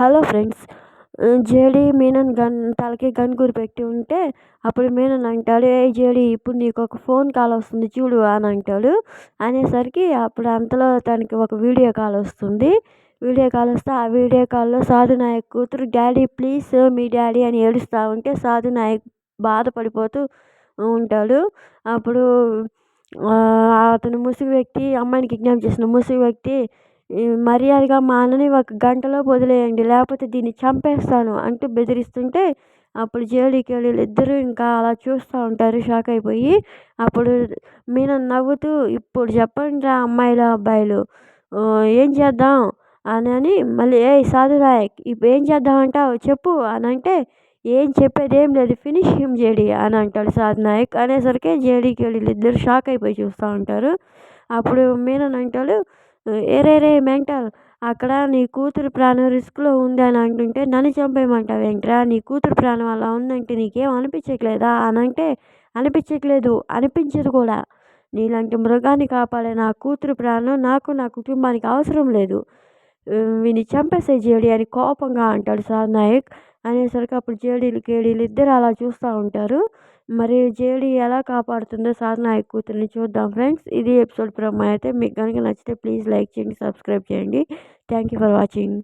Hello friends. JD Menon తలకి గన్‌గురి పెట్టి ఉంటే అప్పుడు మీనన్ అంటాడు, "ఏయ్ జేడీ ఇప్పుడు నీకొక ఫోన్ కాల్ వస్తుంది చూడు" అని అంటాడు. అనేసరికి అప్పుడు అంతలో తనకి ఒక వీడియో కాల్ వస్తుంది. వీడియో కాల్ వస్తే ఆ వీడియో కాల్‌లో సాధు నాయక్ కూతురు "డాడీ ప్లీజ్ మీ డాడీ" అని ఏడుస్తా ఉంటే సాధు నాయక్ బాధపడిపోతూ ఉంటాడు. అప్పుడు అతను ముసుగు వ్యక్తి అమ్మాయిని కిడ్నాప్ చేసిన ముసుగు వ్యక్తి మర్యాదగా మా అన్నని ఒక గంటలోపు వదిలేయండి లేకపోతే దీన్ని చంపేస్తాను అంటూ బెదిరిస్తుంటే అప్పుడు జేడీకేడీలు ఇద్దరు ఇంకా అలా చూస్తూ ఉంటారు షాక్ అయిపోయి. అప్పుడు మీనన్ నవ్వుతూ ఇప్పుడు చెప్పండిరా అమ్మాయిలు అబ్బాయిలు ఏం చేద్దాం అని మళ్ళీ ఏయ్ సాధు నాయక్ ఇప్పుడు ఏం చేద్దామంటావు చెప్పు అని అంటే ఏం చెప్పేది ఏం లేదు ఫినిష్ హిమ్ జేడీ అని అంటాడు సాధు నాయక్. అనేసరికి జేడీకేడీలు ఇద్దరు షాక్ అయిపోయి చూస్తూ ఉంటారు. అప్పుడు మీనన్ అంటాడు, "ఏరే మెంటల్ అక్కడ నీ కూతురు ప్రాణం రిస్క్లో ఉంది అని అంటుంటే నన్ను చంపేయమంటావేంట్రా నీ కూతురు ప్రాణం అలా ఉందంటే నీకేం అనిపించట్లేదా అని అంటే అనిపించట్లేదు అనిపించదు కూడా నీలాంటి మృగాన్ని కాపాడే నా కూతురు ప్రాణం నాకు నా కుటుంబానికి అవసరం లేదు వీని చంపేసేయ్ జేడీ అని కోపంగా అంటాడు సార్ నాయక్. అనేసరికి అప్పుడు కేడీలు ఇద్దరు అలా చూస్తూ ఉంటారు. మరి జేడీ ఎలా కాపాడుతుందో సార్ నాయక్ కూతుర్ని చూద్దాం ఫ్రెండ్స్. ఇది ఎపిసోడ్ ప్రమో అయితే మీకు కనుక నచ్చితే ప్లీజ్ లైక్ చేయండి, సబ్స్క్రైబ్ చేయండి. Thank you for watching.